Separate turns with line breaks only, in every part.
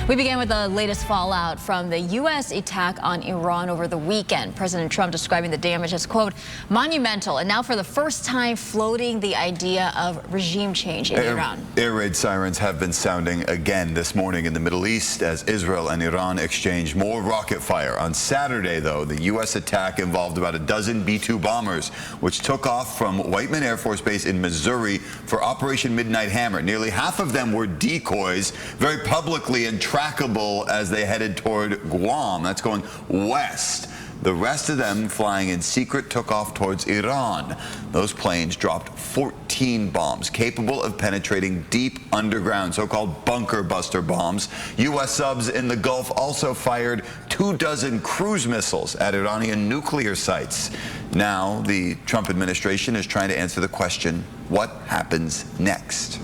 We began with the latest fallout from the U.S. attack on Iran over the weekend. President Trump describing the damage as, quote, monumental, and now for the first time floating the idea of regime change in Iran.
Air raid sirens have been sounding again this morning in the Middle East as Israel and Iran exchange more rocket fire. On Saturday, though, the U.S. attack involved about a dozen B-2 bombers, which took off from Whiteman Air Force Base in Missouri for Operation Midnight Hammer. Nearly half of them were decoys, very publicly and trackable as they headed toward Guam. That's going west. The rest of them, flying in secret, took off towards Iran. Those planes dropped 14 bombs capable of penetrating deep underground, so-called bunker buster bombs. U.S. subs in the Gulf also fired 24 cruise missiles at Iranian nuclear sites. Now, the Trump administration is trying to answer the question, what happens next?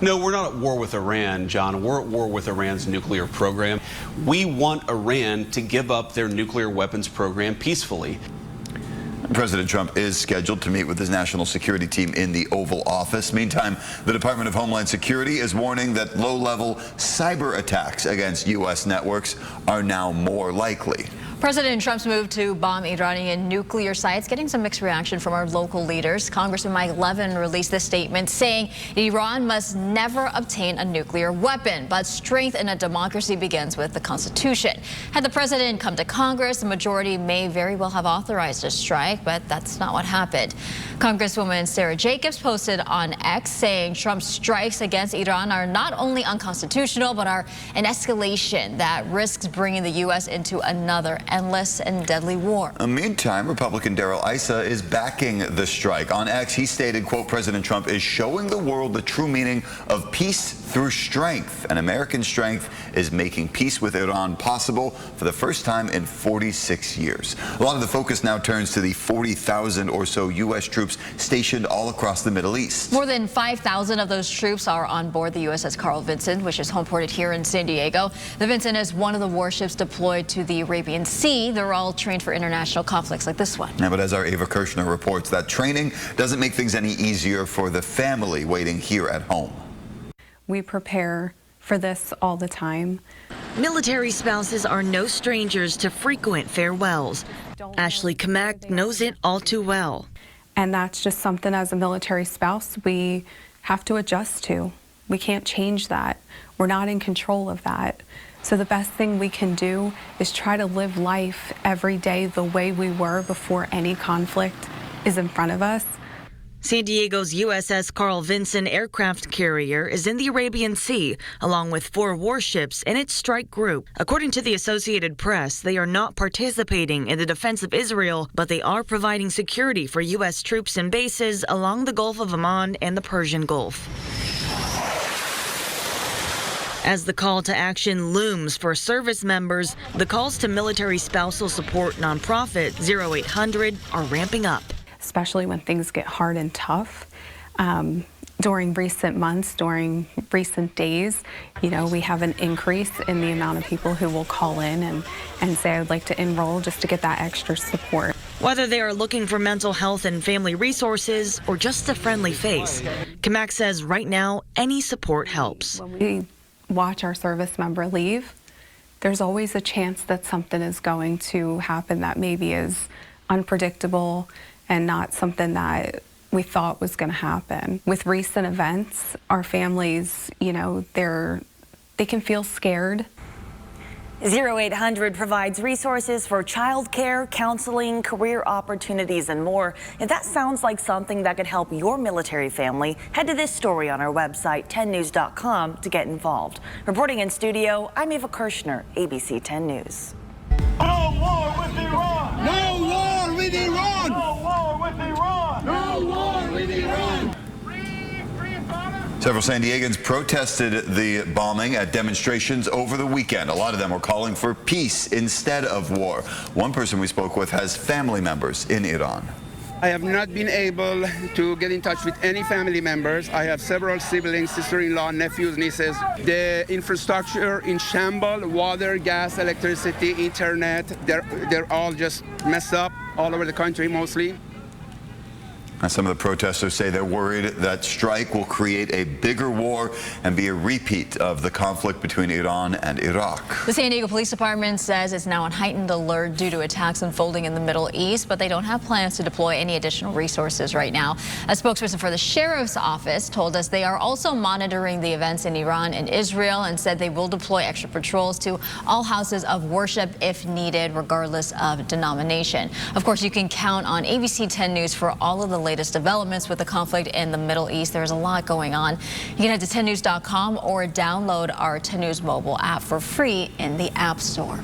No, we're not at war with Iran, John. We're at war with Iran's nuclear program. We want Iran to give up their nuclear weapons program peacefully.
President Trump is scheduled to meet with his national security team in the Oval Office. Meantime, the Department of Homeland Security is warning that low-level cyber attacks against U.S. networks are now more likely.
President Trump's move to bomb Iranian nuclear sites getting some mixed reaction from our local leaders. Congressman Mike Levin released this statement saying Iran must never obtain a nuclear weapon, but strength in a democracy begins with the Constitution. Had the president come to Congress, the majority may very well have authorized a strike, but that's not what happened. Congresswoman Sarah Jacobs posted on X saying Trump's strikes against Iran are not only unconstitutional, but are an escalation that risks bringing the U.S. into another endless and deadly war.
Meantime, Republican Darrell Issa is backing the strike. On X, he stated, quote, President Trump is showing the world the true meaning of peace through strength. And American strength is making peace with Iran possible for the first time in 46 years. A lot of the focus now turns to the 40,000 or so U.S. troops stationed all across the Middle East.
More than 5,000 of those troops are on board the USS Carl Vinson, which is homeported here in San Diego. The Vinson is one of the warships deployed to the Arabian Sea. They're all trained for international conflicts like this one.
Yeah, but as our Ava Kirshner reports, that training doesn't make things any easier for the family waiting here at home.
We prepare for this all the time.
Military spouses are no strangers to frequent farewells. Ashley Kamek knows it all too well.
And that's just something as a military spouse we have to adjust to. We can't change that. We're not in control of that. So the best thing we can do is try to live life every day the way we were before any conflict is in front of us.
San Diego's USS Carl Vinson aircraft carrier is in the Arabian Sea, along with 4 warships in its strike group. According to the Associated Press, they are not participating in the defense of Israel, but they are providing security for U.S. troops and bases along the Gulf of Oman and the Persian Gulf. As the call to action looms for service members, the calls to military spousal support nonprofit 0800 are ramping up.
Especially when things get hard and tough. During recent months, during recent days, you know, we have an increase in the amount of people who will call in and say, I'd like to enroll just to get that extra support.
Whether they are looking for mental health and family resources or just a friendly face, Kamak says right now, any support helps.
When we watch our service member leave, there's always a chance that something is going to happen that maybe is unpredictable and not something that we thought was going to happen. With recent events, our families, you know, they can feel scared.
0800 provides resources for childcare, counseling, career opportunities, and more. If that sounds like something that could help your military family, head to this story on our website, 10news.com, to get involved. Reporting in studio, I'm Ava Kirshner, ABC 10 News.
No war with Iran!
No war with Iran!
No war with Iran!
No war with Iran!
Several San Diegans protested the bombing at demonstrations over the weekend. A lot of them were calling for peace instead of war. One person we spoke with has family members in Iran.
I have not been able to get in touch with any family members. I have several siblings, sister-in-law, nephews, nieces. The infrastructure in shambles, water, gas, electricity, internet, they're all just messed up all over the country mostly.
Now, some of the protesters say they're worried that strike will create a bigger war and be a repeat of the conflict between Iran and Iraq.
The San Diego Police Department says it's now on heightened alert due to attacks unfolding in the Middle East, but they don't have plans to deploy any additional resources right now. A spokesperson for the sheriff's office told us they are also monitoring the events in Iran and Israel and said they will deploy extra patrols to all houses of worship if needed, regardless of denomination. Of course, you can count on ABC 10 News for all of the latest developments with the conflict in the Middle East. There's a lot going on. You can head to 10news.com or download our 10 News mobile app for free in the App Store.